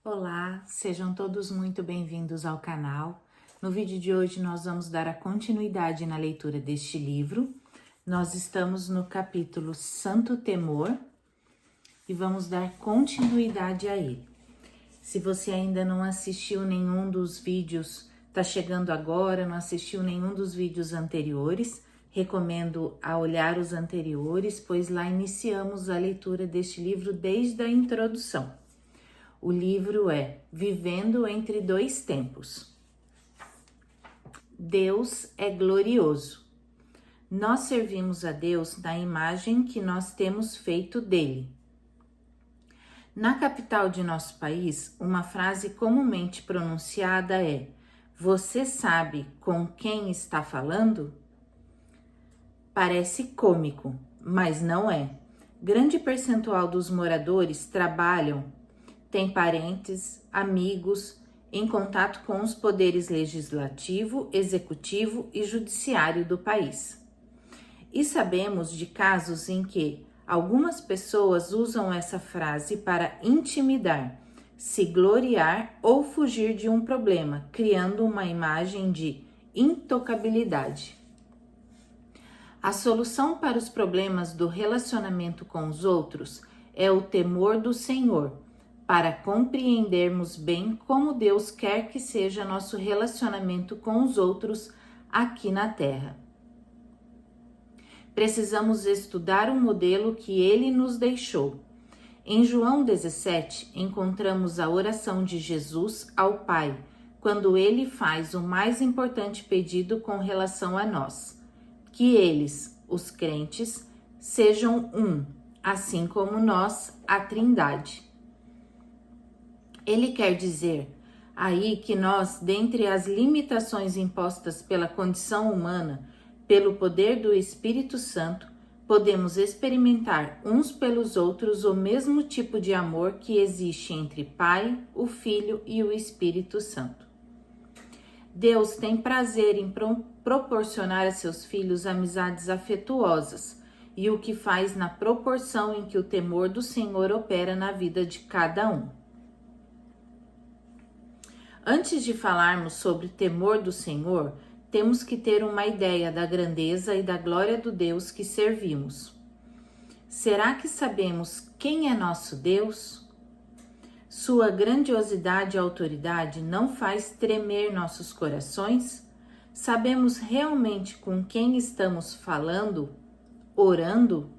Olá, sejam todos muito bem-vindos ao canal. No vídeo de hoje nós vamos dar a continuidade na leitura deste livro. Nós estamos no capítulo Santo Temor e vamos dar continuidade a ele. Se você ainda não assistiu nenhum dos vídeos, está chegando agora, não assistiu nenhum dos vídeos anteriores, recomendo a olhar os anteriores, pois lá iniciamos a leitura deste livro desde a introdução. O livro é Vivendo entre Dois Tempos. Deus é glorioso. Nós servimos a Deus na imagem que nós temos feito dele. Na capital de nosso país, uma frase comumente pronunciada é: "Você sabe com quem está falando?" Parece cômico, mas não é. Grande percentual dos moradores trabalham, tem parentes, amigos, em contato com os poderes legislativo, executivo e judiciário do país. E sabemos de casos em que algumas pessoas usam essa frase para intimidar, se gloriar ou fugir de um problema, criando uma imagem de intocabilidade. A solução para os problemas do relacionamento com os outros é o temor do Senhor, para compreendermos bem como Deus quer que seja nosso relacionamento com os outros aqui na Terra. Precisamos estudar o modelo que ele nos deixou. Em João 17, encontramos a oração de Jesus ao Pai, quando ele faz o mais importante pedido com relação a nós: que eles, os crentes, sejam um, assim como nós, a Trindade. Ele quer dizer aí que nós, dentre as limitações impostas pela condição humana, pelo poder do Espírito Santo, podemos experimentar uns pelos outros o mesmo tipo de amor que existe entre Pai, o Filho e o Espírito Santo. Deus tem prazer em proporcionar a seus filhos amizades afetuosas, e o que faz na proporção em que o temor do Senhor opera na vida de cada um. Antes de falarmos sobre temor do Senhor, temos que ter uma ideia da grandeza e da glória do Deus que servimos. Será que sabemos quem é nosso Deus? Sua grandiosidade e autoridade não faz tremer nossos corações? Sabemos realmente com quem estamos falando, orando?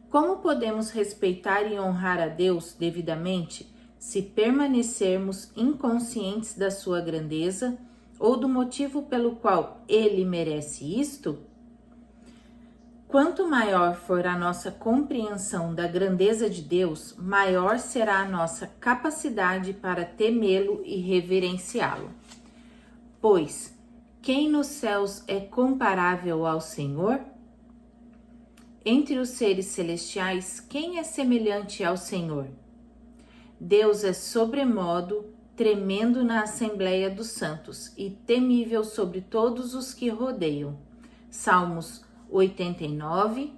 Como podemos respeitar e honrar a Deus devidamente se permanecermos inconscientes da sua grandeza ou do motivo pelo qual ele merece isto? Quanto maior for a nossa compreensão da grandeza de Deus, maior será a nossa capacidade para temê-lo e reverenciá-lo. Pois, quem nos céus é comparável ao Senhor? Entre os seres celestiais, quem é semelhante ao Senhor? Deus é sobremodo tremendo na Assembleia dos Santos e temível sobre todos os que rodeiam. Salmos 89,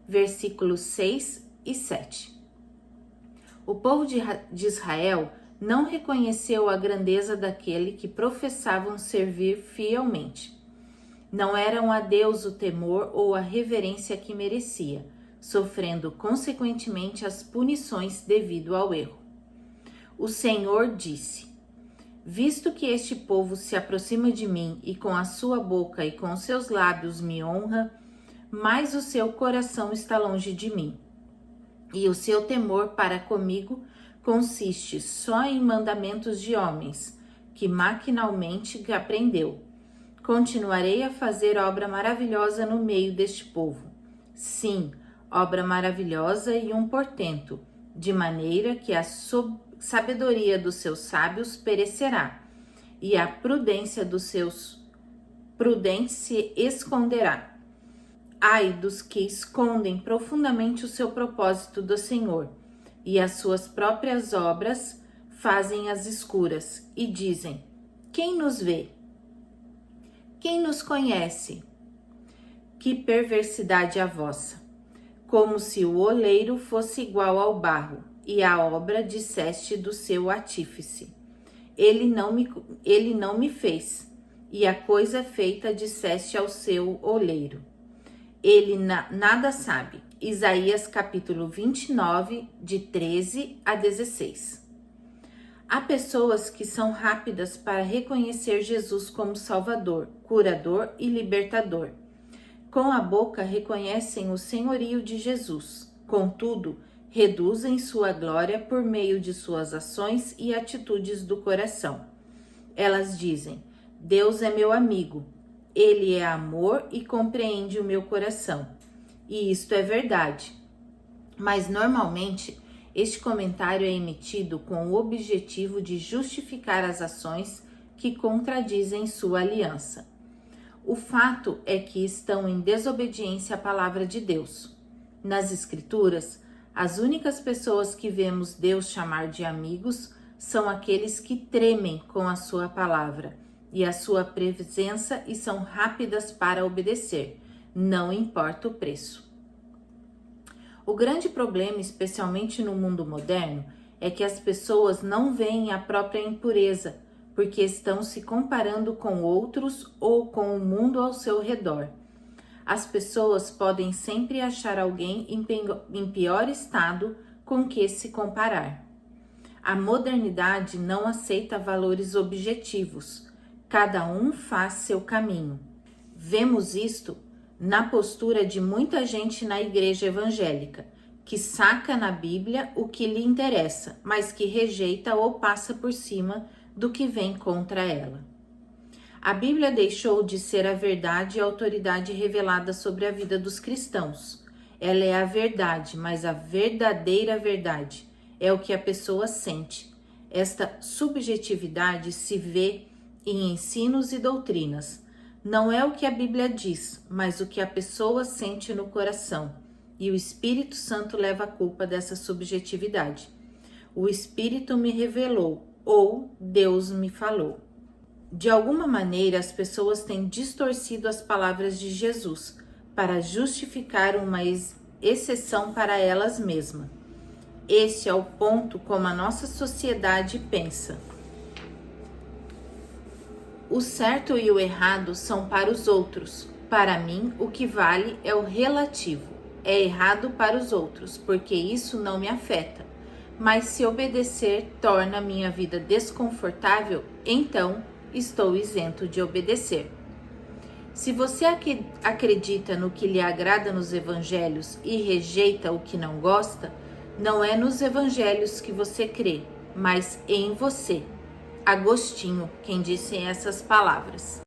versículos 6 e 7. O povo de Israel não reconheceu a grandeza daquele que professavam servir fielmente. Não eram a Deus o temor ou a reverência que merecia, sofrendo consequentemente as punições devido ao erro. O Senhor disse: visto que este povo se aproxima de mim e com a sua boca e com os seus lábios me honra, mas o seu coração está longe de mim. E o seu temor para comigo consiste só em mandamentos de homens, que maquinalmente aprendeu. Continuarei a fazer obra maravilhosa no meio deste povo. Sim, obra maravilhosa e um portento, de maneira que a sabedoria dos seus sábios perecerá, e a prudência dos seus prudentes se esconderá. Ai dos que escondem profundamente o seu propósito do Senhor, e as suas próprias obras fazem às escuras, e dizem: quem nos vê? Quem nos conhece? Que perversidade a vossa! Como se o oleiro fosse igual ao barro, e a obra disseste do seu artífice. Ele não me fez, e a coisa feita disseste ao seu oleiro. Ele nada sabe. Isaías capítulo 29, de 13 a 16. Há pessoas que são rápidas para reconhecer Jesus como Salvador, curador e libertador. Com a boca reconhecem o senhorio de Jesus, contudo, reduzem sua glória por meio de suas ações e atitudes do coração. Elas dizem: Deus é meu amigo, Ele é amor e compreende o meu coração. E isto é verdade. Mas normalmente, este comentário é emitido com o objetivo de justificar as ações que contradizem sua aliança. O fato é que estão em desobediência à palavra de Deus. Nas Escrituras, as únicas pessoas que vemos Deus chamar de amigos são aqueles que tremem com a sua palavra e a sua presença e são rápidas para obedecer, não importa o preço. O grande problema, especialmente no mundo moderno, é que as pessoas não veem a própria impureza, porque estão se comparando com outros ou com o mundo ao seu redor. As pessoas podem sempre achar alguém em pior estado com que se comparar. A modernidade não aceita valores objetivos. Cada um faz seu caminho. Vemos isto na postura de muita gente na igreja evangélica, que saca na Bíblia o que lhe interessa, mas que rejeita ou passa por cima do que vem contra ela. A Bíblia deixou de ser a verdade e a autoridade revelada sobre a vida dos cristãos. Ela é a verdade, mas a verdadeira verdade é o que a pessoa sente. Esta subjetividade se vê em ensinos e doutrinas. Não é o que a Bíblia diz, mas o que a pessoa sente no coração. E o Espírito Santo leva a culpa dessa subjetividade. O Espírito me revelou, ou Deus me falou. De alguma maneira, as pessoas têm distorcido as palavras de Jesus para justificar uma exceção para elas mesmas. Este é o ponto como a nossa sociedade pensa. O certo e o errado são para os outros. Para mim, o que vale é o relativo. É errado para os outros, porque isso não me afeta. Mas se obedecer torna minha vida desconfortável, então estou isento de obedecer. Se você acredita no que lhe agrada nos evangelhos e rejeita o que não gosta, não é nos evangelhos que você crê, mas em você. Agostinho, quem disse essas palavras.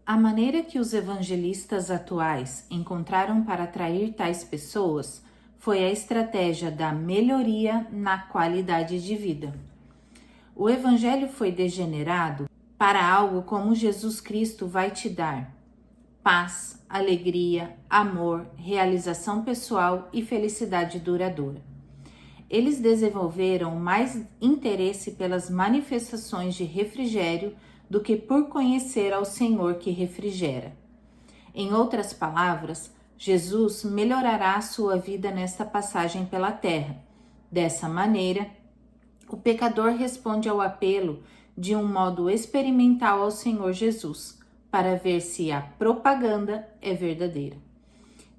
A maneira que os evangelistas atuais encontraram para atrair tais pessoas foi a estratégia da melhoria na qualidade de vida. O evangelho foi degenerado para algo como Jesus Cristo vai te dar: paz, alegria, amor, realização pessoal e felicidade duradoura. Eles desenvolveram mais interesse pelas manifestações de refrigério do que por conhecer ao Senhor que refrigera. Em outras palavras, Jesus melhorará a sua vida nesta passagem pela terra. Dessa maneira, o pecador responde ao apelo de um modo experimental ao Senhor Jesus, para ver se a propaganda é verdadeira.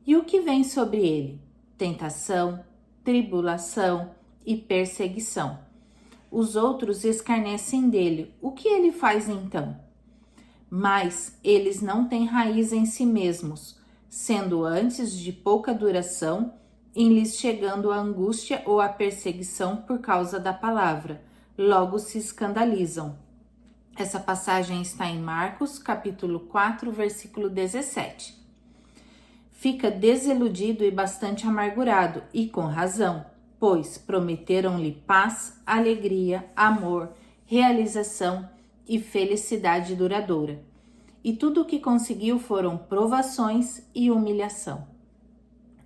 E o que vem sobre ele? Tentação, tribulação e perseguição. Os outros escarnecem dele. O que ele faz então? Mas eles não têm raiz em si mesmos, sendo antes de pouca duração, em lhes chegando a angústia ou a perseguição por causa da palavra, logo se escandalizam. Essa passagem está em Marcos, capítulo 4, versículo 17. Fica desiludido e bastante amargurado, e com razão, pois prometeram-lhe paz, alegria, amor, realização e felicidade duradoura. E tudo o que conseguiu foram provações e humilhação.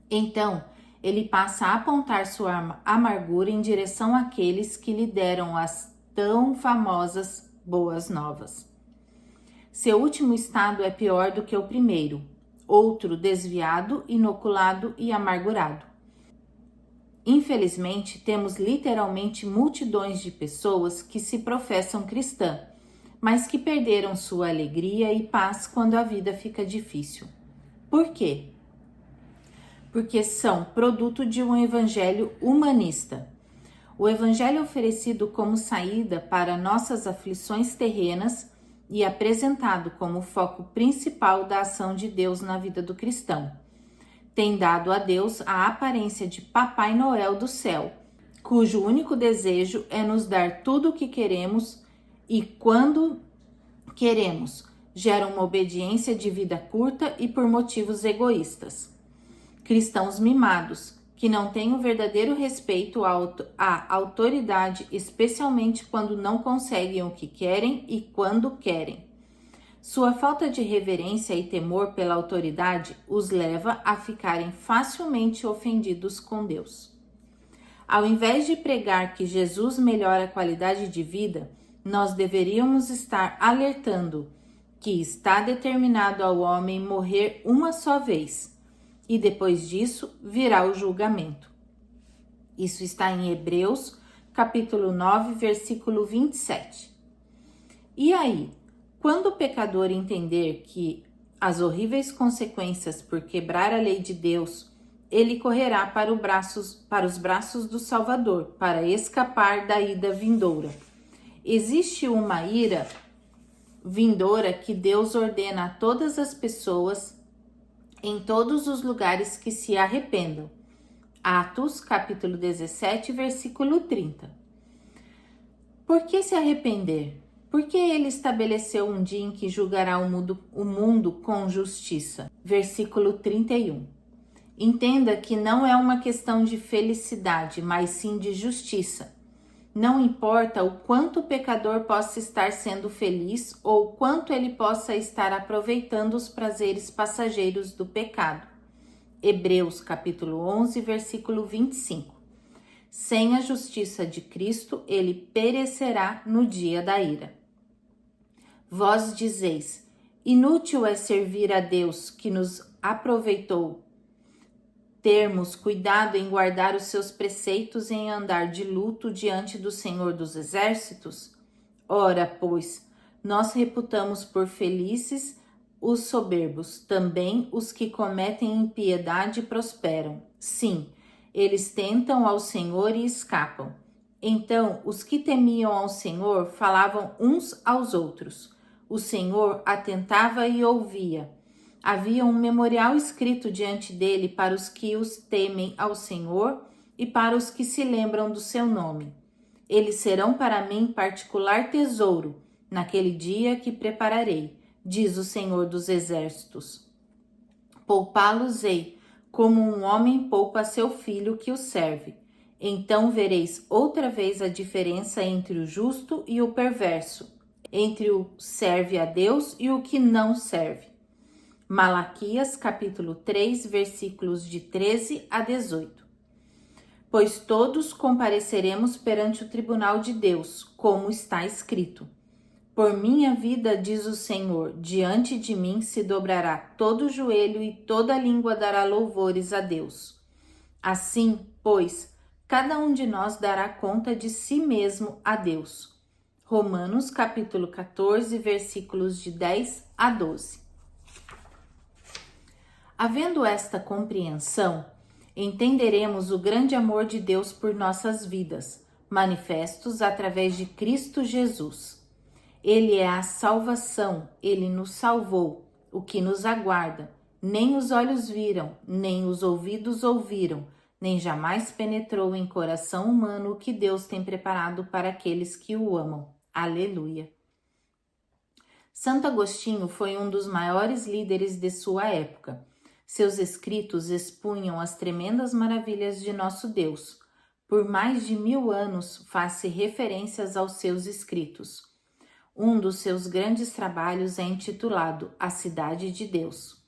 Então, ele passa a apontar sua amargura em direção àqueles que lhe deram as tão famosas boas novas. Seu último estado é pior do que o primeiro, outro desviado, inoculado e amargurado. Infelizmente, temos literalmente multidões de pessoas que se professam cristã, mas que perderam sua alegria e paz quando a vida fica difícil. Por quê? Porque são produto de um evangelho humanista. O evangelho oferecido como saída para nossas aflições terrenas e apresentado como foco principal da ação de Deus na vida do cristão, tem dado a Deus a aparência de Papai Noel do céu, cujo único desejo é nos dar tudo o que queremos e quando queremos. Gera uma obediência de vida curta e por motivos egoístas. Cristãos mimados, que não têm o verdadeiro respeito à autoridade, especialmente quando não conseguem o que querem e quando querem. Sua falta de reverência e temor pela autoridade os leva a ficarem facilmente ofendidos com Deus. Ao invés de pregar que Jesus melhora a qualidade de vida, nós deveríamos estar alertando que está determinado ao homem morrer uma só vez, e depois disso virá o julgamento. Isso está em Hebreus, capítulo 9, versículo 27. E aí, quando o pecador entender que as horríveis consequências por quebrar a lei de Deus, ele correrá para os braços do Salvador, para escapar da ira vindoura. Existe uma ira vindoura que Deus ordena a todas as pessoas em todos os lugares que se arrependam. Atos, capítulo 17, versículo 30. Por que se arrepender? Porque ele estabeleceu um dia em que julgará o mundo com justiça. Versículo 31. Entenda que não é uma questão de felicidade, mas sim de justiça. Não importa o quanto o pecador possa estar sendo feliz ou o quanto ele possa estar aproveitando os prazeres passageiros do pecado. Hebreus capítulo 11, versículo 25. Sem a justiça de Cristo, ele perecerá no dia da ira. Vós dizeis, inútil é servir a Deus que nos aproveitou termos cuidado em guardar os seus preceitos e em andar de luto diante do Senhor dos Exércitos? Ora, pois, nós reputamos por felizes os soberbos, também os que cometem impiedade prosperam. Sim, eles tentam ao Senhor e escapam. Então, os que temiam ao Senhor falavam uns aos outros. O Senhor atentava e ouvia. Havia um memorial escrito diante dele para os que os temem ao Senhor e para os que se lembram do seu nome. Eles serão para mim particular tesouro, naquele dia que prepararei, diz o Senhor dos Exércitos. Poupá-los-ei, como um homem poupa seu filho que o serve. Então vereis outra vez a diferença entre o justo e o perverso, entre o serve a Deus e o que não serve. Malaquias, capítulo 3, versículos de 13 a 18. Pois todos compareceremos perante o tribunal de Deus, como está escrito. Por minha vida, diz o Senhor, diante de mim se dobrará todo o joelho e toda língua dará louvores a Deus. Assim, pois, cada um de nós dará conta de si mesmo a Deus. Romanos, capítulo 14, versículos de 10 a 12. Havendo esta compreensão, entenderemos o grande amor de Deus por nossas vidas, manifestos através de Cristo Jesus. Ele é a salvação, ele nos salvou, o que nos aguarda. Nem os olhos viram, nem os ouvidos ouviram, nem jamais penetrou em coração humano o que Deus tem preparado para aqueles que o amam. Aleluia! Santo Agostinho foi um dos maiores líderes de sua época. Seus escritos expunham as tremendas maravilhas de nosso Deus. Por mais de 1000 anos faz-se referências aos seus escritos. Um dos seus grandes trabalhos é intitulado A Cidade de Deus.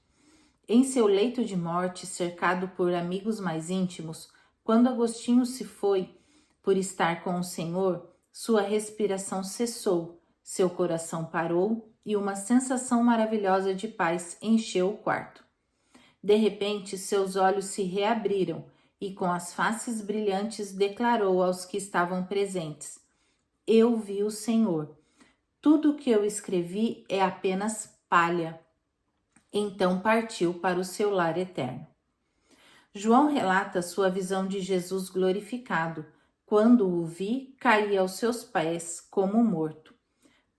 Em seu leito de morte, cercado por amigos mais íntimos, quando Agostinho se foi por estar com o Senhor, sua respiração cessou, seu coração parou e uma sensação maravilhosa de paz encheu o quarto. De repente, seus olhos se reabriram e com as faces brilhantes declarou aos que estavam presentes: Eu vi o Senhor. Tudo o que eu escrevi é apenas palha. Então partiu para o seu lar eterno. João relata sua visão de Jesus glorificado. Quando o vi, caí aos seus pés como morto.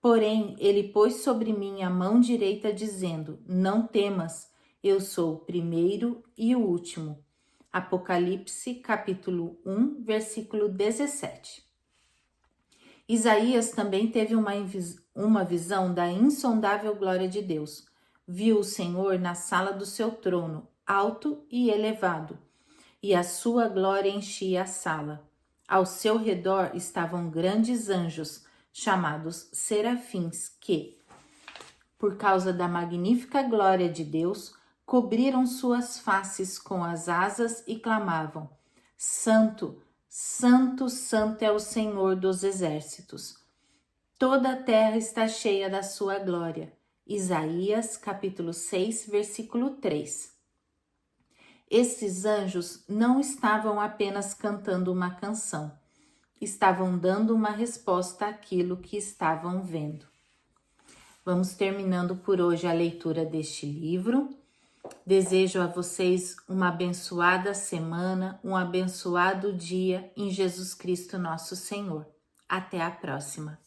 Porém, ele pôs sobre mim a mão direita, dizendo: Não temas, eu sou o primeiro e o último. Apocalipse, capítulo 1, versículo 17. Isaías também teve uma visão da insondável glória de Deus. Viu o Senhor na sala do seu trono, alto e elevado, e a sua glória enchia a sala. Ao seu redor estavam grandes anjos, chamados serafins, que, por causa da magnífica glória de Deus, cobriram suas faces com as asas e clamavam: Santo, Santo, Santo é o Senhor dos exércitos. Toda a terra está cheia da sua glória. Isaías, capítulo 6, versículo 3. Esses anjos não estavam apenas cantando uma canção, estavam dando uma resposta àquilo que estavam vendo. Vamos terminando por hoje a leitura deste livro. Desejo a vocês uma abençoada semana, um abençoado dia em Jesus Cristo nosso Senhor. Até a próxima.